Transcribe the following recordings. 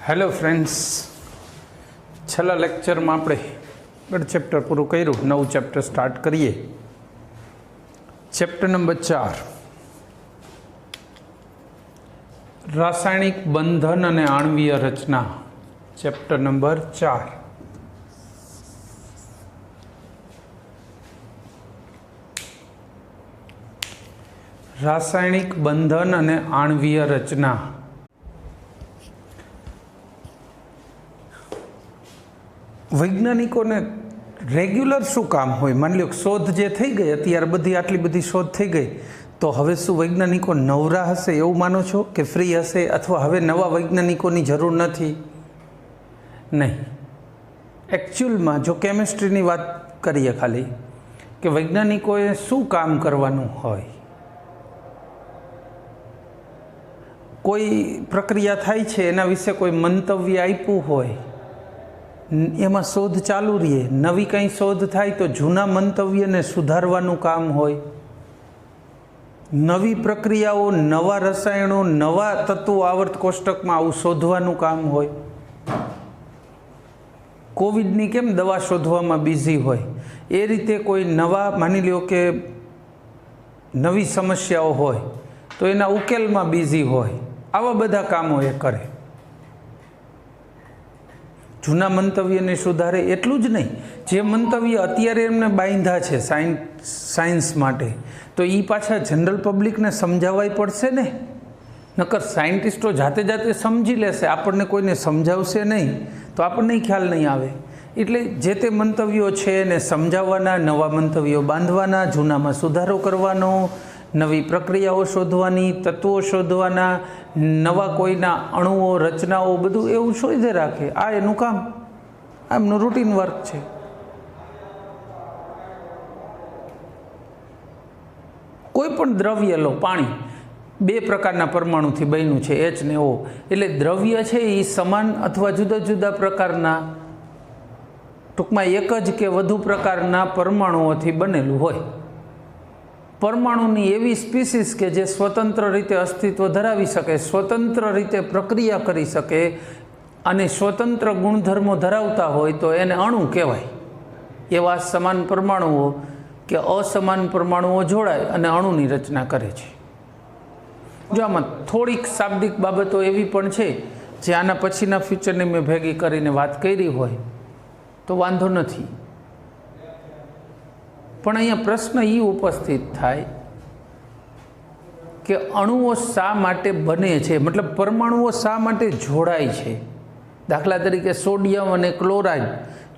Hello friends, छेल्ला lecture में आपणे गढ़ चेप्टर पूरु कर्युं, नवुं चेप्टर स्टार्ट करिए। चेप्टर नंबर 4 रासायणिक बंधन अने आणवीय रचना। चेप्टर नंबर 4 रासायणिक बंधन अने आणवीय रचना। वैज्ञानिकों ने रेग्युलर शू काम होय? मान लो शोध जे थई गई, अत्यारे बधी आटली बधी शोध थई गई, तो हवे शू वैज्ञानिको नवरा हशे एवुं मानो छो के फ्री हशे, अथवा हवे नवा वैज्ञानिकोनी जरूर नथी? नहीं। एक्चुअल में जो केमिस्ट्रीनी वात करीए खाली के वैज्ञानिकोए शू काम करवानुं होय, कोई प्रक्रिया थाय छे एना विषे कोई मंतव्य आप्युं होय, एमां शोध चालू रहे, नवी कई शोध थाय तो जूना मंतव्य ने सुधारवानुं काम होय, नवी प्रक्रियाओ, नवा रसायणों, नवा तत्वों आवर्त कोष्टक में आवुं शोधवानुं काम होय। कोविडनी केम दवा शोधवामां बिजी होय, ए रीते कोई नवा मानी लो के नवी समस्याओं होय तो एना उकेल में बिजी होय। आवा बधा कामों ए करे। जूना मंतव्य ने सुधारे एटलुं ज नहीं, जे मंतव्य अत्यारे एमने बांध्या छे साइंस माटे, तो ई पाछा जनरल पब्लिक ने समझावाय पड़शे ने। नकर साइंटिस्टो जाते जाते समझी लेशे, आपणने कोईने समझावशे नहीं तो आपणने ख्याल नहीं आवे। एटले जे ते मंतव्यो छे ने समझाववाना, नवा मंतव्यो बांधवाना, जूनामां सुधारो करवानो, नवी प्रक्रियाओ शोधवानी, तत्वों शोधवाना, नवा कोईना अणुओ, रचनाओ, बधुं एवुं शोधी राखे। आ एनुं काम, आ एमनुं रूटीन वर्क छे। कोई पण द्रव्य लो, पाणी बे प्रकारना परमाणुथी बन्युं छे, एच ने ओ। एटले द्रव्य छे ई समान अथवा जुदा जुदा प्रकारना, टूंकमां एक ज के वधु प्रकारना परमाणुओथी बनेलुं होय। परमाणुनी एवी स्पीसीज के जे स्वतंत्र रीते अस्तित्व धरावी सके, स्वतंत्र रीते प्रक्रिया करी सके अने स्वतंत्र गुणधर्मो धरावता होय तो एने अणु कहेवाय। एवा समान परमाणुओ के असमान परमाणुओ जोड़ाय अने अणुनी रचना करे छे। जो आमां थोड़ीक शाब्दिक बाबतो एवी पण छे जे आना पछीना फ्यूचरने मैं भेगी करीने वात करी होय तो वांधो नथी। पण अहींया प्रश्न ई उपस्थित थाय के अणुओ शा माटे बने छे, मतलब परमाणुओ शा माटे जोड़ाय छे। दाखला तरीके सोडियम अने क्लोराइड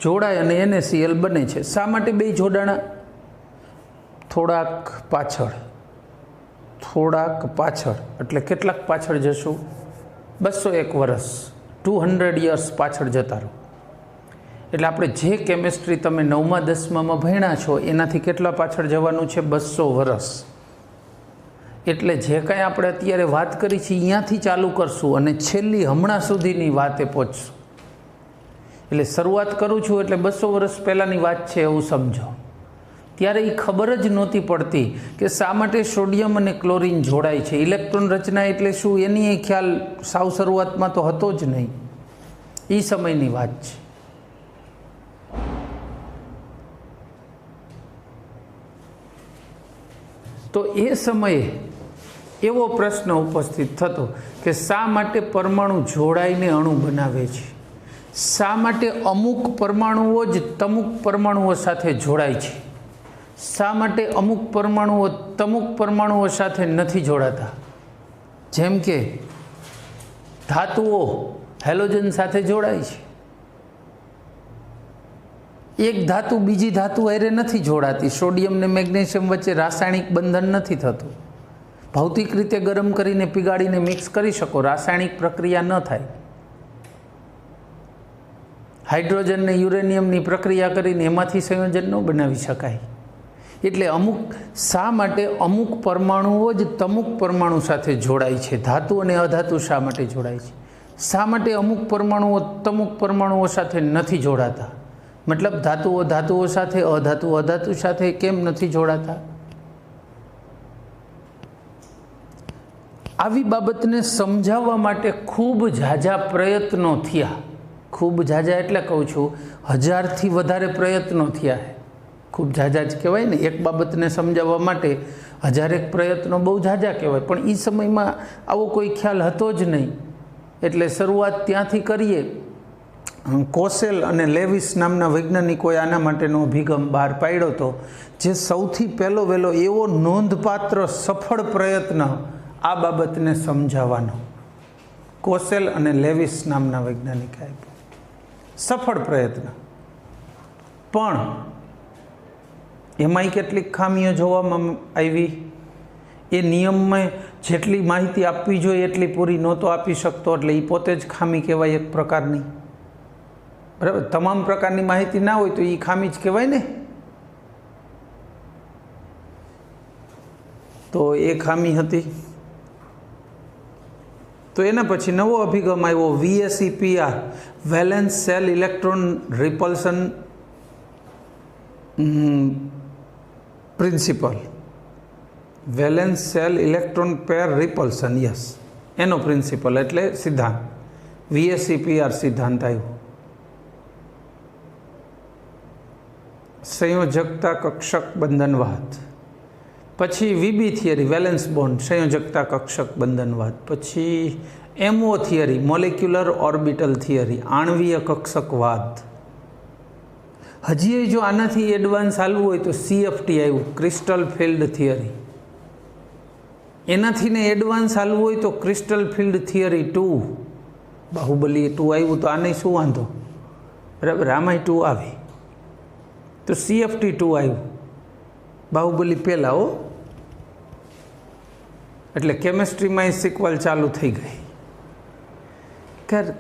जोड़ाय अने NaCl बने छे। शा माटे बे जोड़ाणा? थोड़ाक पाछळ एटले केटलाक पाछळ जशो? 201 वर्ष, 200 इयर्स पाछळ जता रहो। એટલે આપણે જે કેમિસ્ટ્રી તમે 9મા 10મામાં ભણ્યા છો એનાથી કેટલા પાછળ જવાનું છે? 200 વર્ષ। એટલે જે કાંઈ આપણે અત્યારે વાત કરી છે અહીંયાથી ચાલુ કરશું અને છેલ્લી હમણાં સુધીની વાતે પહોંચશું। એટલે શરૂઆત કરું છું એટલે 200 વર્ષ પહેલાંની વાત છે એવું સમજો। ત્યારે એ ખબર જ નહોતી પડતી કે શા માટે સોડિયમ અને ક્લોરિન જોડાય છે। ઇલેક્ટ્રોન રચના એટલે શું એની એ ખ્યાલ સાવ શરૂઆતમાં તો હતો જ નહીં। એ સમયની વાત છે। तो ए समये एवो प्रश्न उपस्थित थतो कि शा माटे परमाणु जोड़ाईने अणु बनावे छे? शा माटे अमुक परमाणुओ ज तमुक परमाणुओ साथे जोड़ाय छे? शा माटे अमुक परमाणुओ तमुक परमाणुओ साथे नथी जोड़ाता? जेम के धातुओ हेलोजन साथे जोड़ाय छे, एक धातु बीजी धातु हारे नथी जोड़ाती। सोडियम ने मैग्नेशियम वच्चे रासायणिक बंधन नथी थतुं। भौतिक रीते गरम करीने पीगाड़ीने मिक्स करी शको, रासायणिक प्रक्रिया न थाय। हाइड्रोजन ने युरेनियम नी प्रक्रिया करीने एमांथी संयोजन न बनावी शकाय। एटले अमुक शा माटे अमुक परमाणुओ ज तमुक परमाणु साथे जोड़ाय छे? धातु अने अधातु शा माटे जोड़ाय छे? शा माटे अमुक परमाणुओ तमुक परमाणुओ साथे नथी जोड़ाता? मतलब धातुओ धातुओ साथे, अधातु अधातु साथे केम नथी जोड़ाता? આવી બાબતને સમજાવવા માટે ખૂબ ઝાઝા પ્રયત્નો થયા. ખૂબ ઝાઝા એટલે કહું છું 1000થી વધારે પ્રયત્નો થયા છે. ખૂબ ઝાઝા જ કહેવાય ને, એક બાબતને સમજાવવા માટે 1000 પ્રયત્નો બહુ ઝાઝા કહેવાય. પણ એ સમયમાં આવો કોઈ ખ્યાલ હતો જ નહીં. એટલે શરૂઆત ત્યાંથી કરીએ. કોસેલ અને લેવિસ નામના વૈજ્ઞાનિકોએ આના માટેનો અભિગમ બહાર પાડ્યો હતો, જે સૌથી પહેલો વહેલો એવો નોંધપાત્ર સફળ પ્રયત્ન આ બાબતને સમજાવવાનો કોસેલ અને લેવિસ નામના વૈજ્ઞાનિકે આપ્યો. સફળ પ્રયત્ન, પણ એમાંય કેટલીક ખામીઓ જોવામાં આવી. એ નિયમમાં જેટલી માહિતી આપવી જોઈએ એટલી પૂરી નહોતો આપી શકતો, એટલે એ પોતે જ ખામી કહેવાય એક પ્રકારની. બરાબર, તમામ પ્રકારની માહિતી ના હોય તો એ ખામી જ કહેવાય ને. તો એ ખામી હતી. તો એના પછી નવો અભિગમ આવ્યો, VSEPR, valence shell electron repulsion principle. Valence shell electron pair repulsion, yes, એનો પ્રિન્સિપલ એટલે સિદ્ધાંત. VSEPR સિદ્ધાંત આવ્યો. સંયોજકતા કક્ષક બંધનવાદ. પછી VB થિયરી, વેલેન્સ બોન્ડ, સંયોજકતા કક્ષક બંધનવાદ. પછી MO theory, molecular orbital theory, આણ્વીય કક્ષકવાદ. હજી જો આનાથી એડવાન્સ હાલવું હોય તો CFT આવ્યું, ક્રિસ્ટલ ફિલ્ડ થિયરી. એનાથી ને એડવાન્સ હાલવું હોય તો ક્રિસ્ટલ ફિલ્ડ થિયરી 2, બાહુબલી 2 આવ્યું તો આને શું વાંધો, બરાબર, આમાંય 2 આવે તો CFT 2 આવ્યું, બાહુબલી પહેલાં હો. એટલે કેમેસ્ટ્રીમાં સિક્વલ ચાલુ થઈ ગઈ.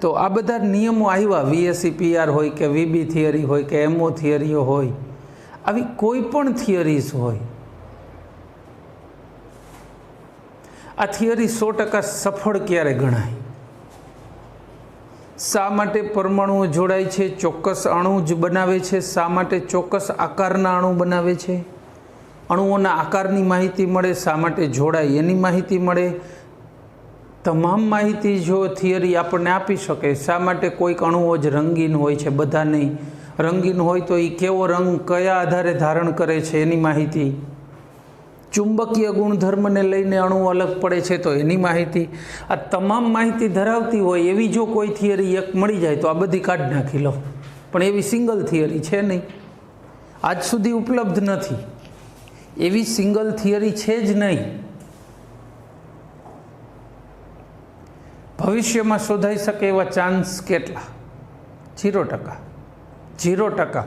તો આ બધા નિયમો આવ્યા, VSEPR હોય કે VB થિયરી હોય કે MO થિયરીઓ હોય, આવી કોઈ પણ થિયરીઝ હોય, આ થિયરી 100% સફળ ક્યારે ગણાય? શા માટે પરમાણુઓ જોડાય છે? ચોક્કસ અણુ જ બનાવે છે. શા માટે ચોક્કસ આકારના અણુ બનાવે છે? અણુઓના આકારની માહિતી મળે. શા માટે જોડાય એની માહિતી મળે. તમામ માહિતી જો થિયરી આપણને આપી શકે. શા માટે કોઈક અણુઓ જ રંગીન હોય છે, બધા નહીં. રંગીન હોય તો એ કેવો રંગ કયા આધારે ધારણ કરે છે એની માહિતી. ચુંબકીય ગુણધર્મને લઈને અણુ અલગ પડે છે તો એની માહિતી. આ તમામ માહિતી ધરાવતી હોય એવી જો કોઈ થિયરી એક મળી જાય તો આ બધી કાઢી નાખી લો. પણ એવી સિંગલ થિયરી છે નહીં, આજ સુધી ઉપલબ્ધ નથી. એવી સિંગલ થિયરી છે જ નહીં. ભવિષ્યમાં શોધાઈ શકે એવા ચાન્સ કેટલા? 0%. 0%.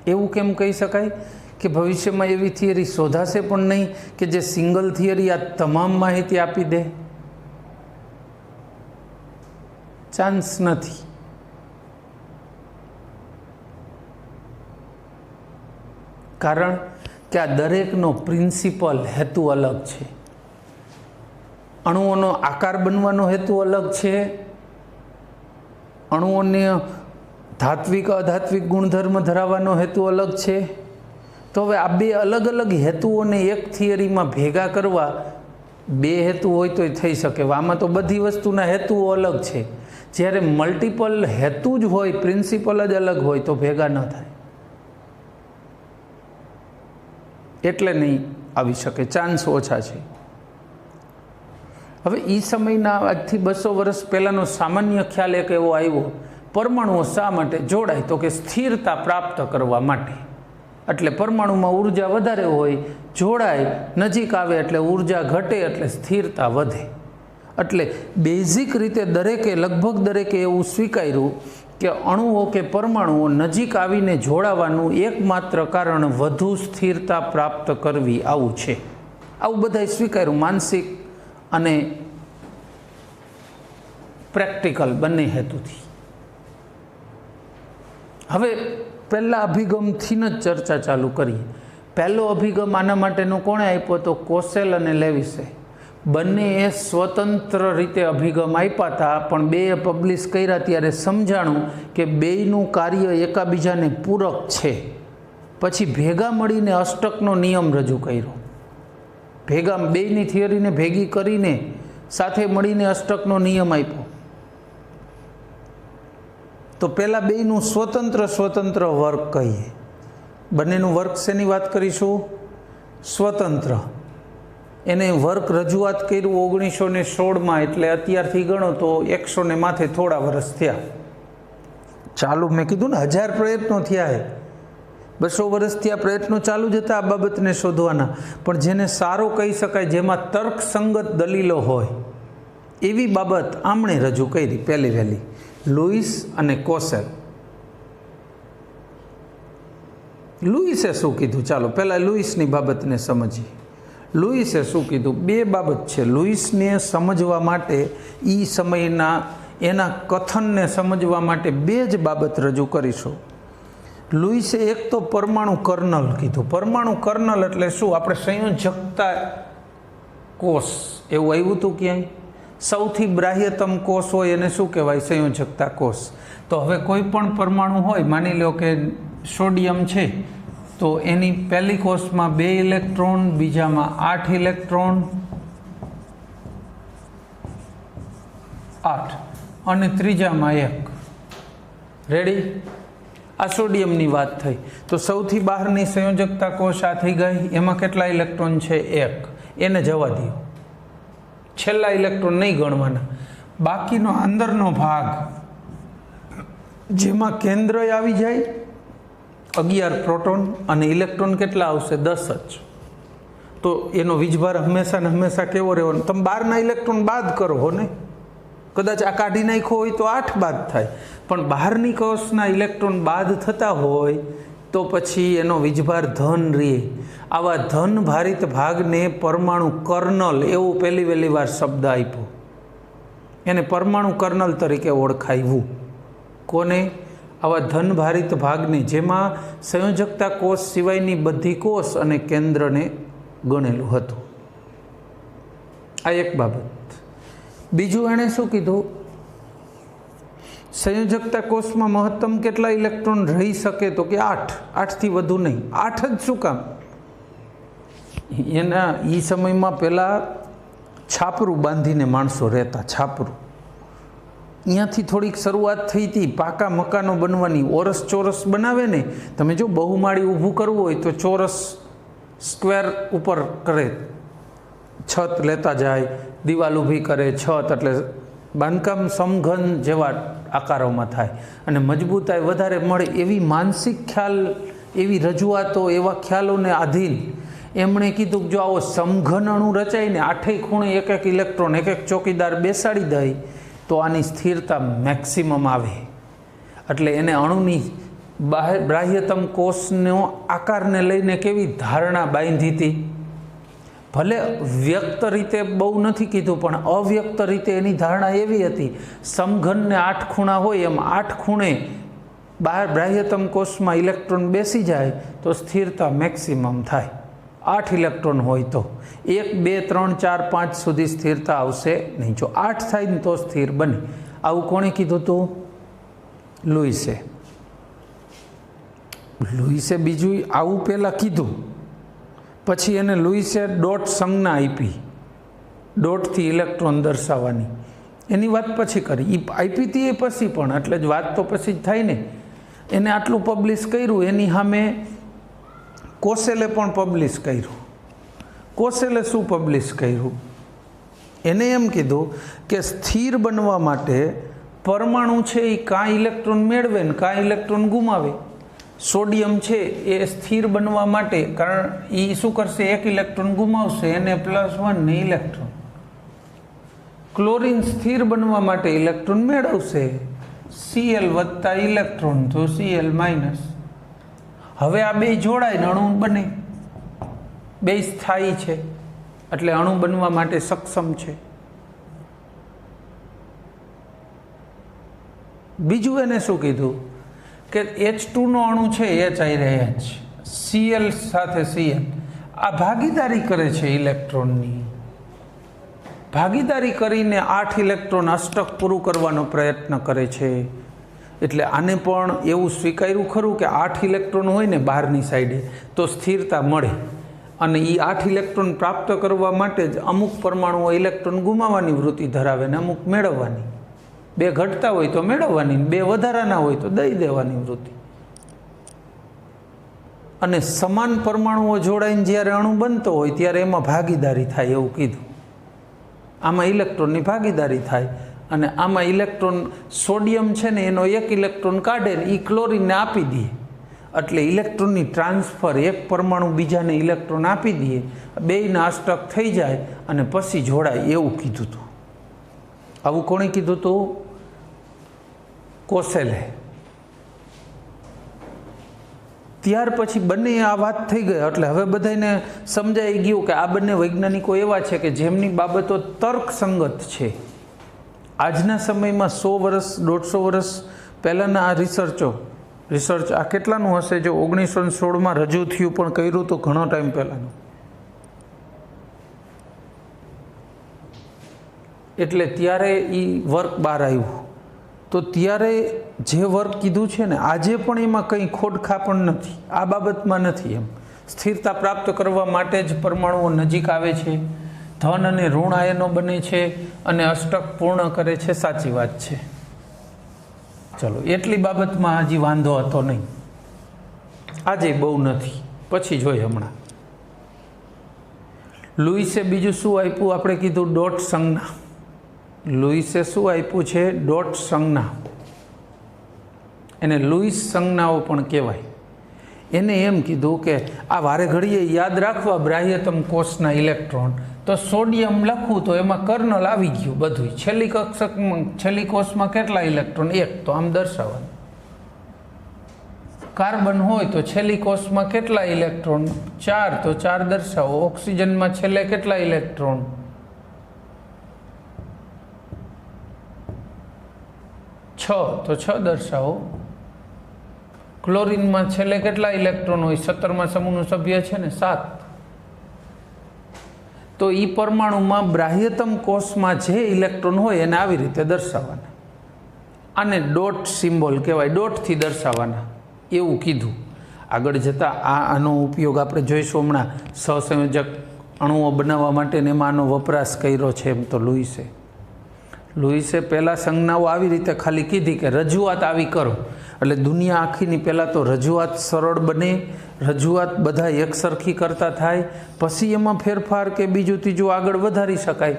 એવું કેમ કહી શકાય કે ભવિષ્યમાં એવી થિયરી શોધાશે પણ નહીં કે જે સિંગલ થિયરી આ તમામ માહિતી આપી દે? ચાન્સ નથી. કારણ કે આ દરેકનો પ્રિન્સિપલ હેતુ અલગ છે. અણુઓનો આકાર બનવાનો હેતુ અલગ છે. અણુઓને ધાત્વિક અધાત્વિક ગુણધર્મ ધરાવવાનો હેતુ અલગ છે. તો હવે આ બે અલગ અલગ હેતુઓને એક થિયરીમાં ભેગા કરવા, બે હેતુ હોય તો થઈ શકે. આમાં તો બધી વસ્તુના હેતુઓ અલગ છે. જ્યારે મલ્ટિપલ હેતુ જ હોય, પ્રિન્સિપલ જ અલગ હોય તો ભેગા ન થાય. એટલે નહીં આવી શકે, ચાન્સ ઓછા છે. હવે એ સમયના આજથી 200 વર્ષ પહેલાંનો સામાન્ય ખ્યાલ એક એવો આવ્યો, પરમાણુઓ શા માટે જોડાય? તો કે સ્થિરતા પ્રાપ્ત કરવા માટે. એટલે પરમાણુમાં ઉર્જા વધારે હોય, જોડાય, નજીક આવે એટલે ઉર્જા ઘટે, એટલે સ્થિરતા વધે. એટલે બેઝિક રીતે દરેકે, લગભગ દરેકે એવું સ્વીકાર્યું કે અણુઓ કે પરમાણુઓ નજીક આવીને જોડાવાનું એકમાત્ર કારણ વધુ સ્થિરતા પ્રાપ્ત કરવી આવું છે. આવું બધાએ સ્વીકાર્યું, માનસિક અને પ્રેક્ટિકલ બંને હેતુથી. હવે પહેલા અભિગમથી જ ચર્ચા ચાલુ કરીએ. પહેલો અભિગમ આના માટેનો કોણે આપ્યો? તો કોસેલ અને લેવિસે. બંનેએ સ્વતંત્ર રીતે અભિગમ આપ્યા હતા, પણ બેએ પબ્લિશ કર્યા ત્યારે સમજાણું કે બેયનું કાર્ય એકાબીજાને પૂરક છે. પછી ભેગા મળીને અષ્ટકનો નિયમ રજૂ કર્યો. ભેગા બેયની થિયરીને ભેગી કરીને સાથે મળીને અષ્ટકનો નિયમ આપ્યો. તો પહેલાં બેયનું સ્વતંત્ર વર્ક કહીએ. બંનેનું વર્ક શેની વાત કરીશું? સ્વતંત્ર. એને વર્ક રજૂઆત કર્યું 1916માં, એટલે અત્યારથી ગણો તો 100 ને માથે થોડા વર્ષ થયા. ચાલુ મેં કીધું ને 1000 પ્રયત્નો થયા છે, 200 વર્ષ થયા પ્રયત્નો ચાલુ જ હતા આ બાબતને શોધવાના. પણ જેને સારો કહી શકાય, જેમાં તર્કસંગત દલીલો હોય એવી બાબત આમણે રજૂ કરી પહેલી વહેલી, લુઈસ અને કોસેલ. લુઈસે શું કીધું? ચાલો પહેલાં લુઈસની બાબતને સમજીએ. લુઈસે શું કીધું? બે બાબત છે. લુઈસને સમજવા માટે, એ સમયના એના કથનને સમજવા માટે બે જ બાબત રજૂ કરીશું. લુઈસે એક તો પરમાણુ કર્નલ કીધું. પરમાણુ કર્નલ એટલે શું? આપણે સંયોજકતા કોષ એવું આવ્યું હતું ક્યાંય? સૌથી બાહ્યતમ કોષ હોય એને શું કહેવાય? સંયોજકતા કોષ. તો હવે કોઈ પણ પરમાણુ હોય, માની લો કે સોડિયમ છે, તો એની પહેલી કોષમાં 2 ઇલેક્ટ્રોન, બીજામાં 8 ઇલેક્ટ્રોન, 8 અને ત્રીજામાં 1. રેડી? આ સોડિયમની વાત થઈ. તો સૌથી બહારની સંયોજકતા કોષ આ થઈ ગઈ. એમાં કેટલા ઇલેક્ટ્રોન છે? 1. એને જવા દો, છેલ્લા ઇલેક્ટ્રોન નહીં ગણવાના. બાકીનો અંદરનો ભાગ જેમાં કેન્દ્ર આવી જાય, 11 પ્રોટોન, અને ઇલેક્ટ્રોન કેટલા આવશે? 10 જ. તો એનો વીજભાર હંમેશા ને હંમેશા કેવો રહેવાનો? તમે બહારના ઇલેક્ટ્રોન બાદ કરો હો ને, કદાચ આ કાઢી નાખ્યો હોય તો 8 બાદ થાય, પણ બહારની કોષના ઇલેક્ટ્રોન બાદ થતા હોય તો પછી એનો વીજભાર ધન રહે. આવા ધન ભારિત ભાગને પરમાણુ કર્નલ એવું પહેલી વહેલી વાર શબ્દ આપ્યો. એને પરમાણુ કર્નલ તરીકે ઓળખાવ્યું. કોને? આવા ધન ભારિત ભાગને, જેમાં સંયોજકતા કોષ સિવાયની બધી કોષ અને કેન્દ્રને ગણેલું હતું. આ એક બાબત. બીજું એણે શું કીધું? સંયોજકતા કોષમાં મહત્તમ કેટલા ઇલેક્ટ્રોન રહી શકે? તો કે 8. 8થી વધુ નહીં. 8 જ શું કામ? એના એ સમયમાં પહેલાં છાપરું બાંધીને માણસો રહેતા. છાપરું અહીંયાથી થોડીક શરૂઆત થઈ હતી પાકા મકાનો બનવાની. ઓરસ ચોરસ બનાવે ને, તમે જો બહુમાળી ઊભું કરવું હોય તો ચોરસ સ્ક્વેર ઉપર કરે, છત લેતા જાય, દિવાલ ઊભી કરે, છત, એટલે બાંધકામ સમઘન જેવા આકારોમાં થાય અને મજબૂતાઈ વધારે મળે. એવી માનસિક ખ્યાલ, એવી રજૂઆતો, એવા ખ્યાલોને આધીન એમણે કીધું કે જો આવો સમઘન અણુ રચાઈને 8 ખૂણે 1 ઇલેક્ટ્રોન, 1 ચોકીદાર બેસાડી દઈ તો આની સ્થિરતા મેક્સિમમ આવે. એટલે એને અણુની બાહ્યતમ કોષનો આકારને લઈને કેવી ધારણા બાંધી હતી. ભલે વ્યક્ત રીતે બહુ નથી કીધું, પણ અવ્યક્ત રીતે એની ધારણા એવી હતી, સમઘનને 8 ખૂણા હોય એમ 8 ખૂણે બાહ્યતમ કોષમાં ઇલેક્ટ્રોન બેસી જાય તો સ્થિરતા મેક્સિમમ થાય. 8 ઇલેક્ટ્રોન હોય તો 1, 2, 3, 4, 5 સુધી સ્થિરતા આવશે નહીં. જો 8 થાય ને તો સ્થિર બને. આવું કોણે કીધું હતું? લુઈસે. લુઈસે બીજું આવું પહેલાં કીધું, પછી એને લુઈસે ડોટ સંજ્ઞા આપી, ડોટથી ઇલેક્ટ્રોન દર્શાવવાની. એની વાત પછી કરી. એ આપી હતી એ પછી પણ, એટલે જ વાત તો પછી જ થાય ને. એને આટલું પબ્લિશ કર્યું, એની સામે કોસેલે પણ પબ્લિશ કર્યું. કોસેલે શું પબ્લિશ કર્યું? એને એમ કીધું કે સ્થિર બનવા માટે પરમાણુ છે એ કાં ઇલેક્ટ્રોન મેળવે ને કાં ઇલેક્ટ્રોન ગુમાવે. સોડિયમ છે એ સ્થિર બનવા માટે, કારણ એ શું કરશે? 1 ઇલેક્ટ્રોન ગુમાવશે, એને +1 ને ઇલેક્ટ્રોન. ક્લોરીન સ્થિર બનવા માટે ઇલેક્ટ્રોન મેળવશે, Cl વત્તા ઇલેક્ટ્રોન તો Cl-. હવે આ બે જોડાઈને અણુ બને, બે સ્થાયી છે એટલે અણુ બનવા માટે સક્ષમ છે. બીજું એને શું કીધું કે H2નો અણુ છે HIH, Cl સાથે Cl આ ભાગીદારી કરે છે ઇલેક્ટ્રોનની. ભાગીદારી કરીને 8 ઇલેક્ટ્રોન અષ્ટક પૂરું કરવાનો પ્રયત્ન કરે છે. એટલે આને પણ એવું સ્વીકાર્યું ખરું કે 8 ઇલેક્ટ્રોન હોય ને બહારની સાઈડે તો સ્થિરતા મળે. અને એ 8 ઇલેક્ટ્રોન પ્રાપ્ત કરવા માટે જ અમુક પરમાણુઓ ઇલેક્ટ્રોન ગુમાવવાની વૃત્તિ ધરાવે ને અમુક મેળવવાની. 2 ઘટતા હોય તો મેળવવાની, 2 વધારાના હોય તો દઈ દેવાની વૃત્તિ. અને સમાન પરમાણુઓ જોડાઈને જ્યારે અણુ બનતો હોય ત્યારે એમાં ભાગીદારી થાય એવું કીધું. આમાં ઇલેક્ટ્રોનની ભાગીદારી થાય અને આમાં ઇલેક્ટ્રોન સોડિયમ છે ને એનો 1 ઇલેક્ટ્રોન કાઢે ને એ ક્લોરીનને આપી દે, એટલે ઇલેક્ટ્રોનની ટ્રાન્સફર, એક પરમાણુ બીજાને ઇલેક્ટ્રોન આપી દે, બેયના અષ્ટક થઈ જાય અને પછી જોડાય એવું કીધું હતું. આવું કોણે કીધું હતું? કોસેલે. ત્યાર પછી બંને આ વાત થઈ ગઈ એટલે હવે બધાને સમજાઈ ગયું કે આ બંને વૈજ્ઞાનિકો એવા છે કે જેમની બાબતો તર્કસંગત છે. આજના સમયમાં 100 વર્ષ 150 વર્ષ પહેલાંના આ રિસર્ચ આ કેટલાનું હશે? જો 1916માં રજૂ થયું પણ કર્યું તો ઘણો ટાઈમ પહેલાંનું. એટલે ત્યારે એ વર્ક બહાર આવ્યું. તો ત્યારે જે વર્ક કીધું છે ને આજે પણ એમાં કંઈ ખોડખા પણ નથી, આ બાબતમાં નથી. એમ સ્થિરતા પ્રાપ્ત કરવા માટે જ પરમાણુઓ નજીક આવે છે, ધન અને ઋણ આયનો બને છે અને અષ્ટક પૂર્ણ કરે છે. સાચી વાત છે. ચલો, એટલી બાબતમાં હજી વાંધો હતો નહીં, આજે બહુ નથી, પછી જોઈએ હમણાં. લુઈસે બીજું શું આપ્યું? આપણે કીધું ડોટ સંજ્ઞા. લુઈસે શું આપ્યું છે? ડોટ સંજ્ઞા. એને લુઈસ સંજ્ઞાઓ પણ કહેવાય. એને એમ કીધું કે આ વારે ઘડીએ યાદ રાખવા બાહ્યતમ કોષના ઇલેક્ટ્રોન, તો સોડિયમ લખવું તો એમાં કર્નલ આવી ગયું બધું. છેલ્લી કક્ષકમાં છેલ્લી કોષમાં કેટલા ઇલેક્ટ્રોન? 1, તો આમ દર્શાવવાનું. કાર્બન હોય તો છેલ્લી કોષમાં કેટલા ઇલેક્ટ્રોન? 4, તો 4 દર્શાવો. ઓક્સિજનમાં છેલ્લે કેટલા ઇલેક્ટ્રોન? 6, તો 6 દર્શાવો. ક્લોરીનમાં છેલ્લે કેટલા ઇલેક્ટ્રોન હોય? 17મા સમૂહનું સભ્ય છે ને 7. તો એ પરમાણુમાં બાહ્યતમ કોષમાં જે ઇલેક્ટ્રોન હોય એને આવી રીતે દર્શાવવાના. આને ડોટ સિમ્બોલ કહેવાય, ડોટથી દર્શાવવાના એવું કીધું. આગળ જતાં આનો ઉપયોગ આપણે જોઈશું હમણાં. સહસંયોજક અણુઓ બનાવવા માટે ને એમાં આનો વપરાશ કર્યો છે એમ તો લુઈસે પહેલાં સંજ્ઞાઓ આવી રીતે ખાલી કીધી કે રજૂઆત આવી કરો, એટલે દુનિયા આખીની પહેલાં તો રજૂઆત સરળ બને, રજૂઆત બધા એકસરખી કરતા થાય, પછી એમાં ફેરફાર કે બીજું ત્રીજું આગળ વધારી શકાય.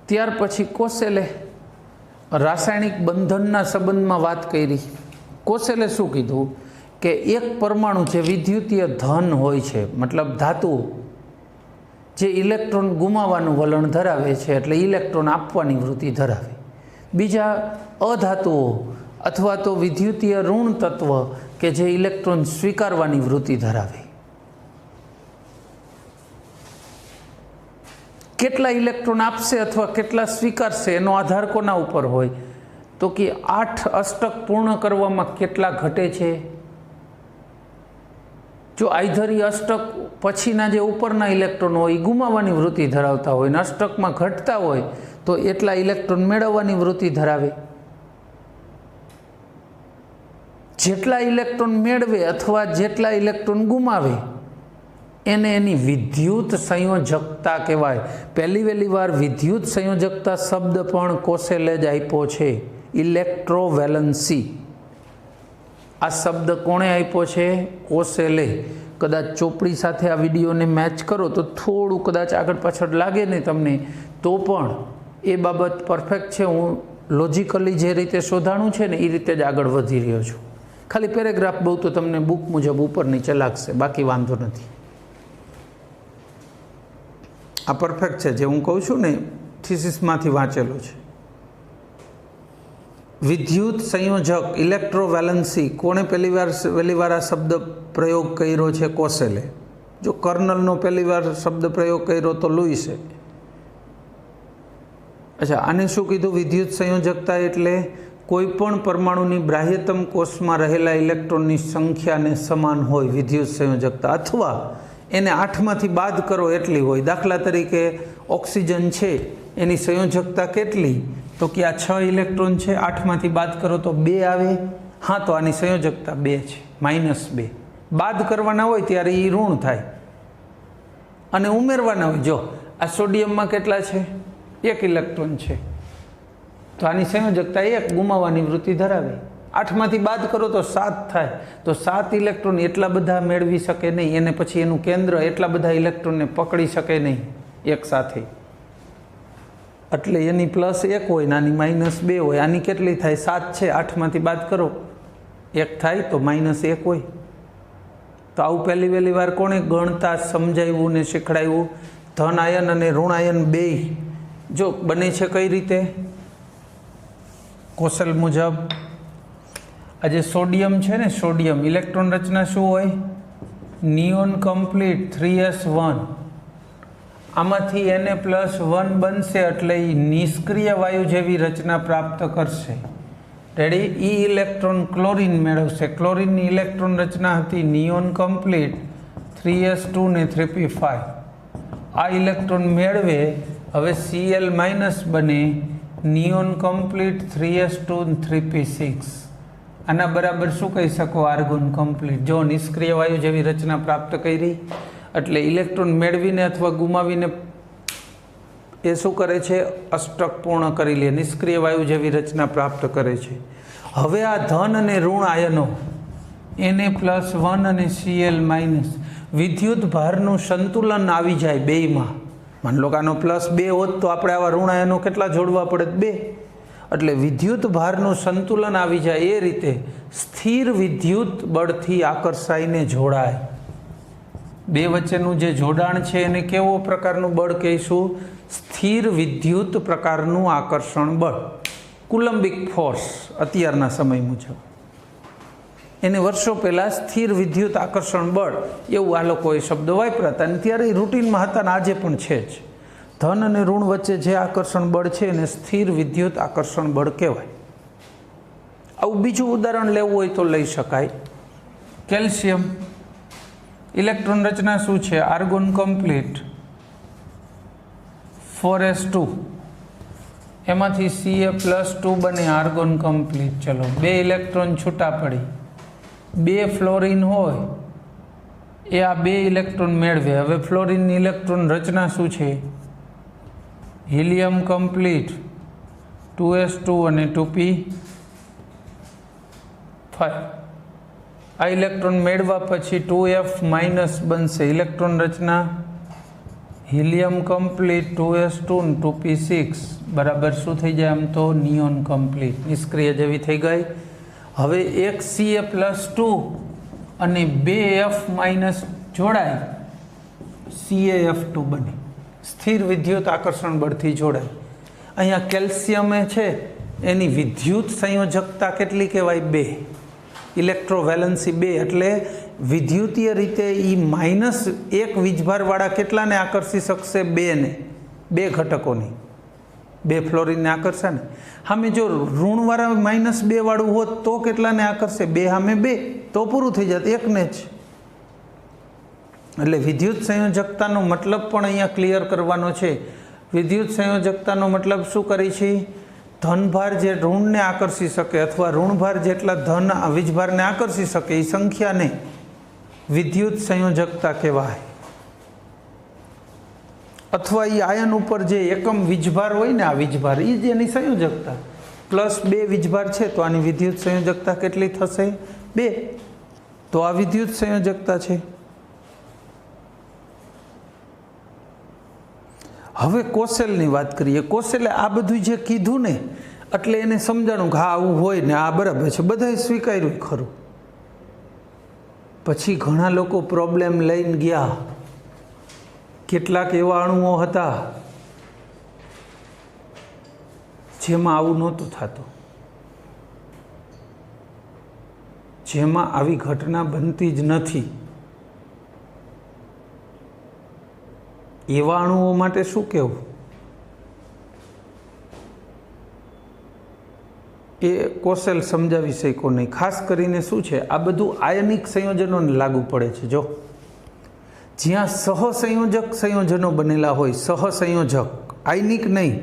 ત્યાર પછી કોસેલે રાસાયણિક બંધનના સંબંધમાં વાત કરી. કોસેલે શું કીધું કે એક પરમાણુ જે વિદ્યુતીય ધન હોય છે, મતલબ ધાતુઓ જે ઇલેક્ટ્રોન ગુમાવવાનું વલણ ધરાવે છે, એટલે ઇલેક્ટ્રોન આપવાની વૃત્તિ ધરાવે. બીજા અધાતુઓ અથવા તો વિદ્યુતીય ઋણ તત્વ કે જે ઇલેક્ટ્રોન સ્વીકારવાની વૃત્તિ ધરાવે. કેટલા ઇલેક્ટ્રોન આપશે અથવા કેટલા સ્વીકારશે એનો આધાર કોના ઉપર હોય? તો કે 8 અષ્ટક પૂર્ણ કરવામાં કેટલા ઘટે છે. જો આઈધરી અષ્ટક પછીના જે ઉપરના ઇલેક્ટ્રોન હોય એ ગુમાવવાની વૃત્તિ ધરાવતા હોય ને અષ્ટકમાં ઘટતા હોય તો એટલા ઇલેક્ટ્રોન મેળવવાની વૃત્તિ ધરાવે. જેટલા ઇલેક્ટ્રોન મેળવે અથવા જેટલા ઇલેક્ટ્રોન ગુમાવે એને એની વિદ્યુત સંયોજકતા કહેવાય. પહેલી વાર વિદ્યુત સંયોજકતા શબ્દ પણ કોસેલે જ આપ્યો છે. ઇલેક્ટ્રોવેલન્સી આ શબ્દ કોણે આપ્યો છે? કોસેલે. કદાચ ચોપડી સાથે આ વિડીયોને મેચ કરો તો થોડું કદાચ આગળ પાછળ લાગે ને તમને, તો પણ એ બાબત પરફેક્ટ છે. હું લોજિકલી જે રીતે શોધાણું છે ને એ રીતે જ આગળ વધી રહ્યો છું. ખાલી પેરેગ્રાફ બહુ તો તમને બુક મુજબ ઉપર નીચે લાગશે, બાકી વાંધો નથી. આ પરફેક્ટ છે, જે હું કહું છું ને થીસિસમાંથી વાંચેલું છે. વિદ્યુત સંયોજક ઇલેક્ટ્રોવેલન્સી કોણે પહેલી વાર આ શબ્દ પ્રયોગ કર્યો છે? કોસેલે. જો કર્નલનો પહેલી વાર શબ્દ પ્રયોગ કર્યો તો લુઈસે. અચ્છા, આને શું કીધું? વિદ્યુત સંયોજકતા એટલે કોઈ પણ પરમાણુની બાહ્યતમ કોષમાં રહેલા ઇલેક્ટ્રોનની સંખ્યાને સમાન હોય વિદ્યુત સંયોજકતા, અથવા એને 8માંથી બાદ કરો એટલી હોય. દાખલા તરીકે ऑक्सीजन है एनी संयोजकता केटली तो कि आ 6 इलेक्ट्रॉन है 8 मांथी बाद करो तो 2 आवे। हाँ तो आनी संयोजकता 2 है -2 बाद करवाना होय त्यारे ई ऋण थाय अने उमेरवाना होय जो आ सोडियम में केटला छे 1 इलेक्ट्रॉन है तो आनी संयोजकता 1 गुमाववानी वृत्ति धरावे। 8 मांथी बाद करो तो 7 थाय तो 7 इलेक्ट्रॉन एटला बधा मेळवी शके नहीं एने पछी एनुं केंद्र एटला बधा इलेक्ट्रॉन ने पकड़ी शके नहीं एक साथे एटले एनी +1 होय नानी -2 होय। आनी केटली थाय 7 छे 8 मांथी बाद करो 1 थाय तो -1 होय। तो आवुं पहली वहेली वार कोणे गणता समजाव्युं ने शीखवाड्युं। धन आयन अने ऋण आयन बे जो बने छे कई रीते कोशल मुजब आज सोडियम है ने सोडियम इलेक्ट्रॉन रचना शू होय नियोन कम्प्लीट 3s1 आमांथी Na+1 बनशे एटले निष्क्रिय वायु जेवी रचना प्राप्त करशे। रेडी ई इलेक्ट्रॉन क्लोरीन मेळवशे। क्लोरीन नी इलेक्ट्रॉन रचना हती नियोन कम्प्लीट 3s2 ने 3p5 आ इलेक्ट्रॉन मेळवे हवे Cl- बने नियोन कम्प्लीट 3s2 3p6 आना बराबर शू कही सको आर्गोन कम्प्लीट। जो निष्क्रिय वायु जेवी रचना प्राप्त करी एटले इलेक्ट्रॉन मेळवीने अथवा गुमावीने ए शू करे छे अष्टक पूर्ण करी ले निष्क्रिय वायु जेवी रचना प्राप्त करे छे। हवे आ धन अने ऋण आयनो Na+1 अने Cl- विद्युत भारनुं संतुलन आवी जाय बेयमां। मान लो के आनो +2 होत तो आपणे आवा ऋण आयनो केटला जोड़वा पड़े 2 एटले विद्युत भारनुं संतुलन आवी जाय ए रीते स्थिर विद्युत बळथी आकर्षाईने जोड़ाय। 2 वच्चेनुं जे जोडाण छे एने केवो प्रकारनुं बळ कहीशुं स्थिर विद्युत प्रकारनुं आकर्षण बळ कूलम्बिक फोर्स अत्यारना समय मुजब एने वर्षों पहला स्थिर विद्युत आकर्षण बळ एवुं आ लोकोए शब्द वापर्या हता अने त्यारे रूटीनमां हता अने आजे पण छे ज। धन अने ऋण वच्चे जे आकर्षण बळ छे एने स्थिर विद्युत आकर्षण बळ कहेवाय। आवुं बीजुं उदाहरण लेवुं होय तो लई शकाय। केल्शियम इलेक्ट्रॉन रचना शुं छे आर्गोन कम्प्लीट 4s2 एमांथी Ca+2 बने आर्गोन कम्प्लीट। चलो 2 इलेक्ट्रॉन छूटा पड़ी 2 फ्लोरीन होय ए आ 2 इलेक्ट्रॉन मेळवे। हवे फ्लोरीन इलेक्ट्रॉन रचना शुं छे हीलियम कम्प्लीट 2s2 અને 2p5 आ इलेक्ट्रॉन मेळवा पछी 2f- बनशे। इलेक्ट्रॉन रचना हीलियम कम्प्लीट 2s2 અને 2p6 बराबर शुं थई जाय आम तो नियोन कम्प्लीट निष्क्रिय जेवी थई गई। हवे एक Ca+2 અને 2f- जोड़ाय CaF2 बने स्थिर विद्युत आकर्षण बळथी जोड़ाय। अहींया केल्शियम छे एनी विद्युत संयोजकता केटली कहेवाय 2 इलेक्ट्रोवेलन्सी 2 एटले विद्युतीय रीते ई -1 वीजभारवाळा केटलाने आकर्षी शकशे 2 ने 2 घटकोनी 2 फ्लोरीन ने आकर्षे ने। हमें जो ऋणवाळा -2 वाळुं होत तो केटलाने आकर्षे 2 सामे 2 तो पूरुं थई जात 1 ने ज। એટલે વિદ્યુત સંયોજકતાનો મતલબ પણ અહીંયા ક્લિયર કરવાનો છે। વિદ્યુત સંયોજકતાનો મતલબ શું કરી છે ધનભાર જે ઋણને આકર્ષી શકે અથવા ઋણભાર જેટલા ધન વીજભારને આકર્ષી શકે એ સંખ્યાને વિદ્યુત સંયોજકતા કહેવાય। अथवा ये आयन ऊपर जे एकम वीजभार होय ने आ वीजभार ई जेनी संयोजकता +2 वीजभार छे तो आनी विद्युत संयोजकता केटली थशे 2 तो आ विद्युत संयोजकता छे। हवे कोशेलनी वात करीए। कोशेले आ बधुं जे कीधुं ने एटले एने समजाणुं के हाँ आवुं होय ने आ बराबर छे बधाए स्वीकार्युं खरुं। पछी घणा लोको प्रॉब्लेम लईने गया। કેટલાક એવા અણુઓ હતા જેમાં આવું નહોતું થતું, જેમાં આવી ઘટના બનતી જ નથી। એવા અણુઓ માટે શું કહેવું એ કોશેલ સમજાવી શક્યો નહીં। ખાસ કરીને શું છે આ બધું આયનિક સંયોજનોને લાગુ પડે છે। જો જ્યાં સહસંયોજક સંયોજનો બનેલા હોય, સહસંયોજક આયનિક નહીં,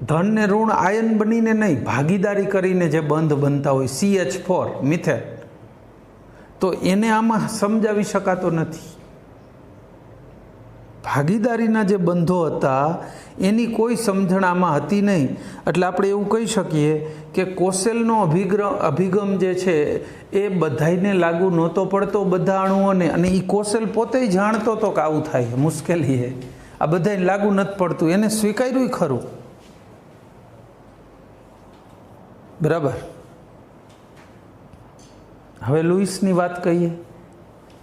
ધન ને ઋણ આયન બનીને નહીં, ભાગીદારી કરીને જે બંધ બનતા હોય CH4 મિથેન, તો એને આમાં સમજાવી શકાતો નથી. ભાગીદારીના જે બંધો હતા એની કોઈ સમજણ આમાં હતી નહીં. એટલે આપણે એવું કહી શકીએ કે કોસેલનો અભિગમ જે છે એ બધાને લાગુ નહોતો પડતો, બધા અણુઓને. અને એ કોસેલ પોતે જાણતો હતો કે આવું થાય, મુશ્કેલી છે, આ બધાને લાગુ નથી પડતું, એને સ્વીકાર્યું ખરું. બરાબર. હવે લુઈસની વાત કહીએ.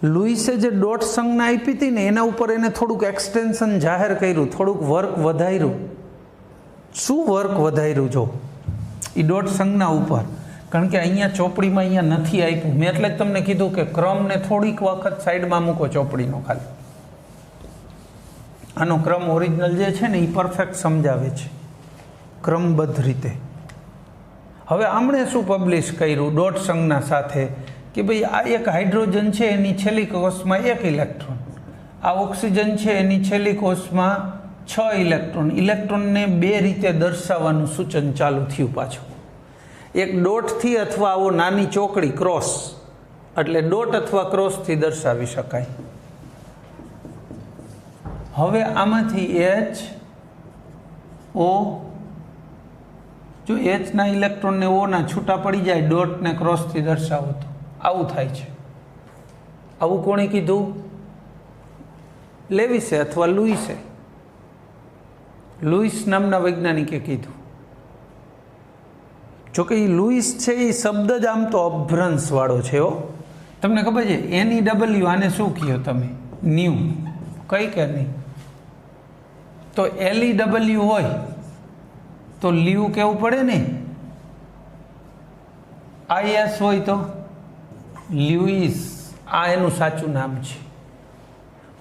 લુઈસે જે ડોટ સંજ્ઞા આપી હતી ને એના ઉપર એને થોડુંક એક્સટેન્શન જાહેર કર્યું, થોડુંક વર્ક વધાર્યું. શું વર્ક વધાર્યું? જો એ ડોટ સંજ્ઞા ઉપર, કારણ કે અહીંયા ચોપડીમાં અહીંયા નથી આપ્યું, મેં એટલે જ તમને કીધું કે ક્રમને થોડીક વખત સાઈડમાં મૂકો ચોપડીનો. ખાલી આનો ક્રમ ઓરિજિનલ જે છે ને એ પરફેક્ટ સમજાવે છે ક્રમબદ્ધ રીતે. હવે આમણે શું પબ્લિશ કર્યું ડોટ સંજ્ઞા સાથે કે ભાઈ આ એક હાઇડ્રોજન છે એની છેલ્લી કોષમાં 1 ઇલેક્ટ્રોન, આ ઓક્સિજન છે એની છેલ્લી કોષમાં 6 ઇલેક્ટ્રોન. ઇલેક્ટ્રોનને 2 રીતે દર્શાવવાનું સૂચન ચાલુ થયું પાછું. એક ડોટથી અથવા આવો નાની ચોકડી ક્રોસ, એટલે ડોટ અથવા ક્રોસથી દર્શાવી શકાય. હવે આમાંથી HO, જો Hના ઇલેક્ટ્રોનને Oના છૂટા પડી જાય ડોટને ક્રોસથી દર્શાવો તો આવું થાય છે. આવું કોણે કીધું? લેવિસે અથવા લુઈસે. લુઈસ નામના વૈજ્ઞાનિકે કીધું. જોકે એ લુઈસ છે એ શબ્દ જ આમ તો અભ્રંશ વાળો છે. તમને ખબર છે NEW આને શું કહો તમે? ન્યૂ કઈ કે નહીં? તો LEW હોય તો લ્યુ કેવું પડે ને. IS હોય તો લ્યુઇસ, આ એનું સાચું નામ છે.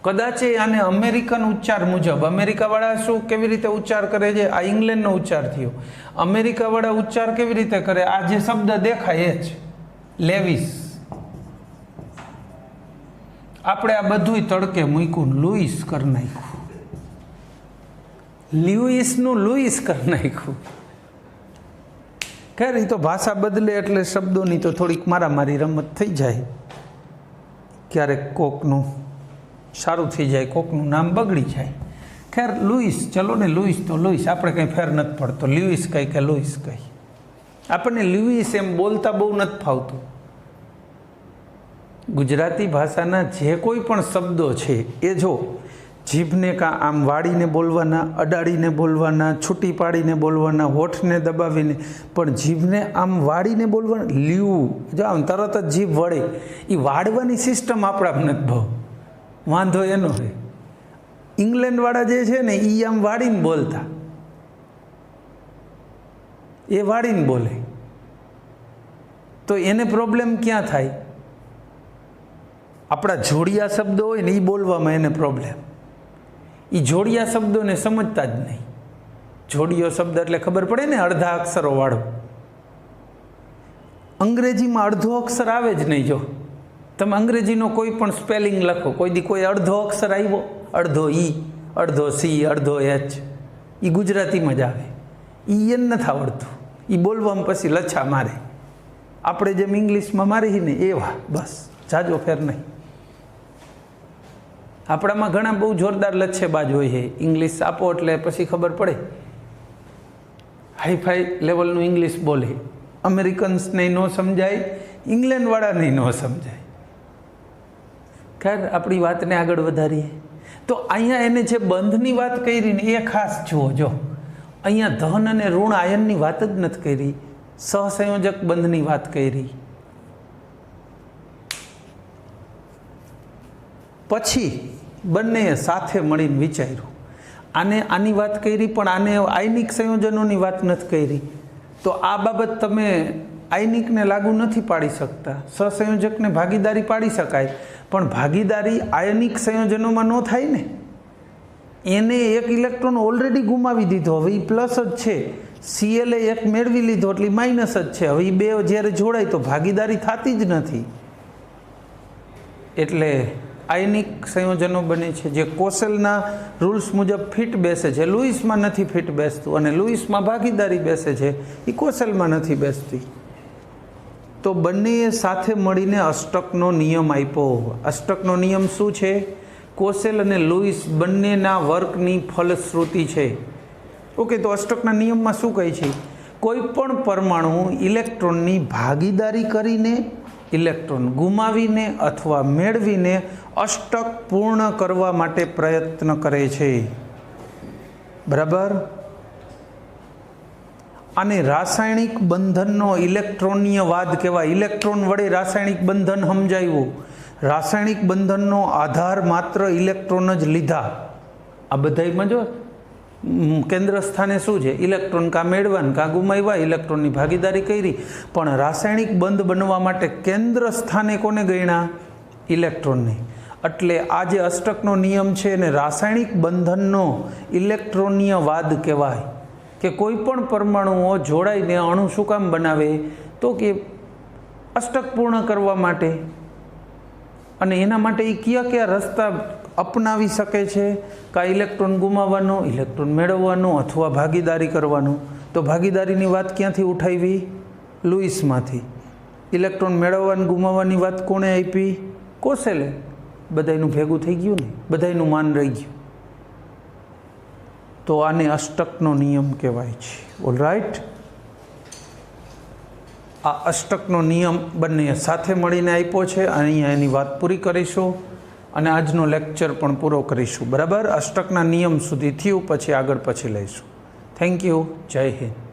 કદાચ આને અમેરિકન ઉચ્ચાર મુજબ, અમેરિકાવાળા શું કેવી રીતે ઉચ્ચાર કરે છે, આ ઇંગ્લેન્ડનો ઉચ્ચાર થયો. અમેરિકાવાળા ઉચ્ચાર કેવી રીતે કરે? આ જે શબ્દ દેખાય એ જ લેવિસ. આપણે આ બધું તડકે મૂક્યું, લુઈસ કરી નાખ્યું, લ્યુઇસનું લુઈસ કરી નાખ્યું. ખેર એ તો ભાષા બદલે એટલે શબ્દોની તો થોડીક મારામારી રમત થઈ જાય. ક્યારેક કોકનું સારું થઈ જાય, કોકનું નામ બગડી જાય. ખેર લુઈસ, ચલો ને લુઈસ તો લુઈસ, આપણે કંઈ ફેર નથી પડતો. લ્યુઇસ કહી કે લુઈસ કહી, આપણને લ્યુઇસ એમ બોલતા બહુ નથી ફાવતું. ગુજરાતી ભાષાના જે કોઈ પણ શબ્દો છે એ જો જીભને કાં આમ વાળીને બોલવાના, અડાડીને બોલવાના, છૂટી પાડીને બોલવાના, હોઠને દબાવીને, પણ જીભને આમ વાળીને બોલવાના. લ્યુ જો આમ તરત જ જીભ વળે, એ વાળવાની સિસ્ટમ આપણા નથી ભાવ, વાંધો એનો છે. ઇંગ્લેન્ડવાળા જે છે ને એ આમ વાળીને બોલતા, એ વાળીને બોલે, તો એને પ્રોબ્લેમ ક્યાં થાય? આપણા જોડિયા શબ્દો હોય ને એ બોલવામાં એને પ્રોબ્લેમ. એ જોડિયા શબ્દોને સમજતા જ નહીં. જોડિયો શબ્દ એટલે ખબર પડે ને, અડધા અક્ષરો વાળો. અંગ્રેજીમાં અડધો અક્ષર આવે જ નહીં. જો તમે અંગ્રેજીનો કોઈ પણ સ્પેલિંગ લખો, કોઈ દી કોઈ અડધો અક્ષર આવ્યો, અડધો ઈ, અડધો સી, અડધો એચ, એ ગુજરાતીમાં જ આવે. એ એને નથી આવડતું, એ બોલવામાં પછી લચ્છા મારે. આપણે જેમ ઇંગ્લિશમાં મારી ને એવા, બસ જાજો ફેર નહીં. આપણામાં ઘણા બહુ જોરદાર લચ્છેબાજ હોય છે. ઇંગ્લિશ આપો એટલે પછી ખબર પડે, હાઈફાઈ લેવલનું ઇંગ્લિશ બોલે. અમેરિકન્સને ન સમજાય, ઇંગ્લેન્ડવાળાને ન સમજાય. ખેર આપણી વાતને આગળ વધારીએ તો અહીંયા એને જે બંધની વાત કરી ને એ ખાસ જુઓ. જો અહીંયા ધન અને ઋણ આયનની વાત જ નથી કરી, સહસંયોજક બંધની વાત કરી. પછી બંનેએ સાથે મળીને વિચાર્યું, આની વાત કરી પણ આને આયનિક સંયોજનોની વાત નથી કરી. તો આ બાબત તમે આયનિકને લાગુ નથી પાડી શકતા, સહસંયોજકને ભાગીદારી પાડી શકાય, પણ ભાગીદારી આયનિક સંયોજનોમાં ન થાય ને. એને 1 ઇલેક્ટ્રોન ઓલરેડી ગુમાવી દીધો, હવે એ પ્લસ જ છે. Cl એ 1 મેળવી લીધો એટલે માઇનસ જ છે. હવે એ 2 જ્યારે જોડાય તો ભાગીદારી થતી જ નથી. એટલે આયનિક સંયોજનો બને છે જે કોસેલના રૂલ્સ મુજબ ફિટ બેસે છે, લુઈસમાં નથી ફિટ બેસતું, અને લુઈસમાં ભાગીદારી બેસે છે, એ કોસેલમાં નથી બેસતી. તો બંનેએ સાથે મળીને અષ્ટકનો નિયમ આપ્યો. અષ્ટકનો નિયમ શું છે? કોસેલ અને લુઈસ બંનેના વર્કની ફલશ્રુતિ છે. ઓકે, તો અષ્ટકના નિયમમાં શું કહે છે? કોઈ પણ પરમાણુ ઇલેક્ટ્રોનની ભાગીદારી કરીને, ઇલેક્ટ્રોન ગુમાવીને અથવા મેળવીને અષ્ટક પૂર્ણ કરવા માટે પ્રયત્ન કરે છે. બરાબર. આને રાસાયણિક બંધનનો ઇલેક્ટ્રોનીય વાદ કહેવાય. ઇલેક્ટ્રોન વડે રાસાયણિક બંધન સમજાવ્યું. રાસાયણિક બંધનનો આધાર માત્ર ઇલેક્ટ્રોન જ લીધા. આ બધામાં જો કેન્દ્ર સ્થાને શું છે? ઇલેક્ટ્રોન કાં મેળવાન કાં ગુમાવ્યા, ઇલેક્ટ્રોનની ભાગીદારી કરી. પણ રાસાયણિક બંધ બનવા માટે કેન્દ્ર સ્થાને કોને ગણ્યા? ઇલેક્ટ્રોનને. એટલે આ જે અષ્ટકનો નિયમ છે એને રાસાયણિક બંધનનો ઇલેક્ટ્રોનીય વાદ કહેવાય. કે કોઈ પણ પરમાણુઓ જોડાઈને અણુ શું કામ બનાવે? તો કે અષ્ટક પૂર્ણ કરવા માટે. અને એના માટે એ કયા રસ્તા અપનાવી શકે છે? કાં ઇલેક્ટ્રોન ગુમાવવાનો, ઇલેક્ટ્રોન મેળવવાનો, અથવા ભાગીદારી કરવાનો. તો ભાગીદારીની વાત ક્યાંથી ઉઠાવી? લુઈસમાંથી. ઇલેક્ટ્રોન મેળવવાની ગુમાવવાની વાત કોણે આપી? કોસેલે. બધાયનું ભેગું થઈ ગયું ને, બધાયનું માન રહી ગયું. તો આને અષ્ટકનો નિયમ કહેવાય છે. ઓલરાઈટ, આ અષ્ટકનો નિયમ બંને સાથે મળીને આપ્યો છે. અહીંયા એની વાત પૂરી કરીશું અને આજનો લેક્ચર પણ પૂરો કરીશું. બરાબર. અષ્ટકના નિયમ સુધી થયું, પછી આગળ લઈશું. Thank you. જય હિન્દ.